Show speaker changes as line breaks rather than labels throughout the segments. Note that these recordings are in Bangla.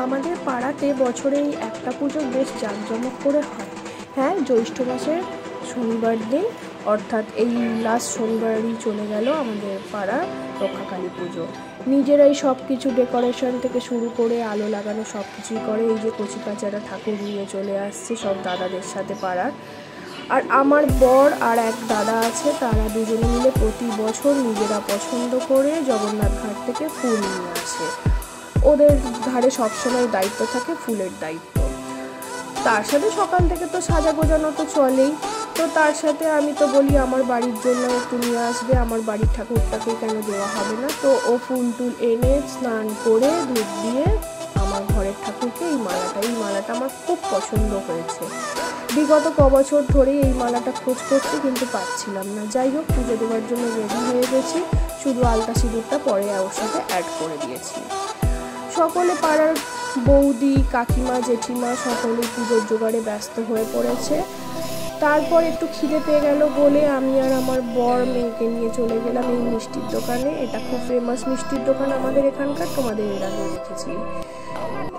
আমাদের পাড়াতে বছরে এই একটা পুজো বেশ জাঁকজমক করে হয়। হ্যাঁ, জ্যৈষ্ঠ মাসের শনিবার দিন, অর্থাৎ এই লাস্ট শনিবারই চলে গেল আমাদের পাড়ার রক্ষাকালী পুজো। নিজেরাই সব কিছু ডেকোরেশন থেকে শুরু করে আলো লাগানো সব কিছুই করে। এই যে কচিকাচারা ঠাকুর নিয়ে চলে আসছে সব দাদাদের সাথে পাড়ার। আর আমার বর আর এক দাদা আছে, তারা দুজনে মিলে প্রতি বছর নিজেরা পছন্দ করে জগন্নাথ ঘাট থেকে ফুল নিয়ে আসে। ওদের ধারে সবসময় দায়িত্ব থাকে ফুলের দায়িত্ব। তার সাথে সকাল থেকে তো সাজা গোজানো তো চলেই। তো তার সাথে আমি তো বলি আমার বাড়ির জন্য একটু নিয়ে আসবে, আমার বাড়ির ঠাকুরটাকে কেন দেওয়া হবে না। তো ও ফুল টুল এনে স্নান করে ধূপ দিয়ে আমার ঘরের ঠাকুরকে এই মালাটা আমার খুব পছন্দ হয়েছে। বিগত কবছর ধরেই এই মালাটা খোঁজ করছি, কিন্তু পাচ্ছিলাম না। যাই হোক, পুজো দেওয়ার জন্য রেডি হয়ে গেছি, শুধু আলতা সিঁদুরটা পরে ওর সাথে অ্যাড করে দিয়েছি। সকলে পাড়ার বৌদি, কাকিমা, জেঠিমা সকলেই পুজোর জোগাড়ে ব্যস্ত হয়ে পড়েছে। তারপর একটু খিদে পেয়ে গেল বলে আমি আর আমার বর মেয়েকে নিয়ে চলে গেলাম এই মিষ্টির দোকানে। এটা খুব ফেমাস মিষ্টির দোকান আমাদের এখানকার, তোমাদের এর আগে দেখেছি।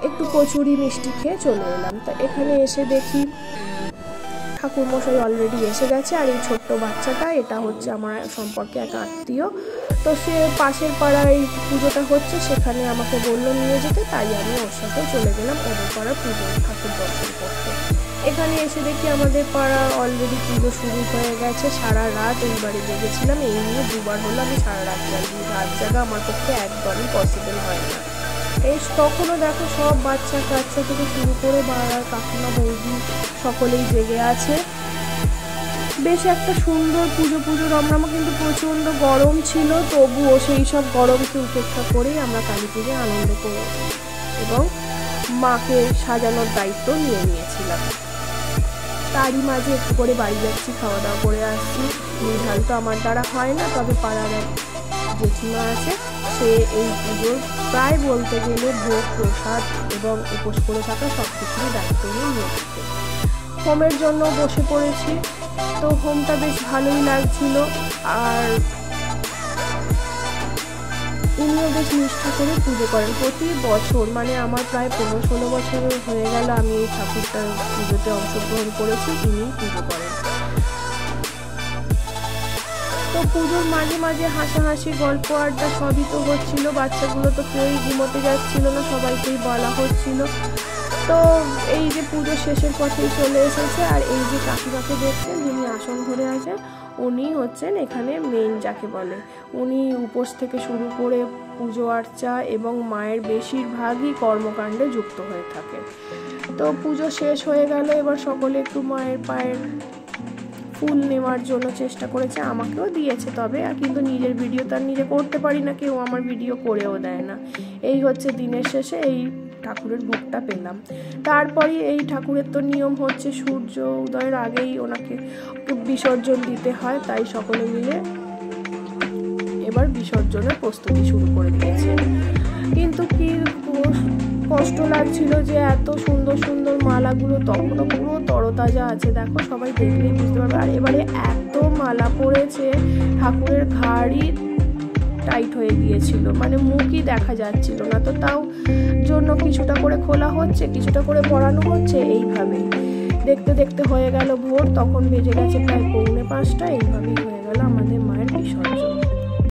একটু কচুরি মিষ্টি খেয়ে চলে এলাম। তা এখানে এসে দেখি ঠাকুরমশাই অলরেডি এসে গেছে। আর এই ছোট্ট বাচ্চাটা, এটা হচ্ছে আমার সম্পর্কে এক আত্মীয়। তো সে পাশের পাড়ায় এই পুজোটা হচ্ছে, সেখানে আমাকে বললো নিয়ে যেতে, তাই আমি ওর সাথেও চলে গেলাম ওদের পাড়ার পুজোর ঠাকুর দর্শন করতে। এখানে এসে দেখি আমাদের পাড়া অলরেডি পুজো শুরু হয়ে গেছে। সারা রাত এই বাড়ি জেগেছিলাম। এই নিয়ে দুবার হলো আমি সারা রাত জাগি। রাত জাগা আমার পক্ষে একবারই পসিবল হয় না। এই তখনও দেখো সব বাচ্চা কাচ্চা থেকে শুরু করে বাড়ার কাকিমা, বৌদি সকলেই জেগে আছে। বেশ একটা সুন্দর পুজো রমরমা, কিন্তু প্রচণ্ড গরম ছিল। তবুও সেই সব গরমকে উপেক্ষা করেই আমরা কালী পুজোয় আনন্দ করে এবং মাকে সাজানোর দায়িত্ব নিয়ে নিয়েছিলাম। তারই মাঝে একটু করে বাড়ি যাচ্ছি, খাওয়া দাওয়া করে আসছি। নির্ধাল তো আমার দ্বারা হয় না, তবে পাড়ার এক জেঠিমা আছে, সে এই পুজোর প্রায় বলতে গেলে ভোগ প্রসাদ এবং উপোস করে থাকা সব কিছুরই দায়িত্ব নিয়ে নিয়েছে। হোমের জন্য বসে পড়েছি। তো হোমটা বেশ ভালোই লাগছিল। আর উনিও বেশ নিষ্ঠা করে পুজো করেন প্রতি বছর। মানে আমার প্রায় 15-16 বছর হয়ে গেল আমি এই ঠাকুরটার পুজোতে অংশগ্রহণ করেছি, ইনি পুজো করেন। তো পুজোর মাঝে মাঝে হাসাহাসি, গল্প আড্ডা সবই তো হচ্ছিল। বাচ্চাগুলো তো কেউই ঘুমোতে যাচ্ছিল না, সবাইকেই বলা হচ্ছিল। তো এই যে পুজো শেষের পথেই চলে এসেছে। আর এই যে কাকিমাকে দেখছেন, যিনি আসন ধরে আছেন, উনি হচ্ছেন এখানে মেইন যাকে বলে। উনি উপোস থেকে শুরু করে পুজো আর্চা এবং মায়ের বেশিরভাগই কর্মকাণ্ডে যুক্ত হয়ে থাকে। তো পুজো শেষ হয়ে গেল, এবার সকলে একটু মায়ের পায়ের ফুল নেওয়ার জন্য চেষ্টা করেছে, আমাকেও দিয়েছে। তবে কিন্তু নিজের ভিডিও তো আর নিজে করতে পারি না, কেউ আমার ভিডিও করেও দেয় না। এই হচ্ছে দিনের শেষে এই ঠাকুরের ভোগটা পেলাম। তারপরে এই ঠাকুরের তো নিয়ম হচ্ছে সূর্য উদয়ের আগেই ওনাকে বিসর্জন দিতে হয়, তাই সকলে মিলে এবার বিসর্জনের প্রস্তুতি শুরু করে দিয়েছে। কিন্তু কি কষ্ট লাগছিল যে এত সুন্দর সুন্দর মালাগুলো তখনও পুরো তরতাজা আছে। দেখো, সবাই দেখলেই বুঝতে পারবে। আর এবারে এত মালা পড়েছে, ঠাকুরের ঘাড়ই টাইট হয়ে গিয়েছিল, মানে মুখই দেখা যাচ্ছিল না। তো তাও জন্য কিছুটা করে খোলা হচ্ছে, কিছুটা করে পরানো হচ্ছে। এইভাবেই দেখতে দেখতে হয়ে গেল ভোর। তখন বেজে গেছে প্রায় 4:45, এইভাবেই হয়ে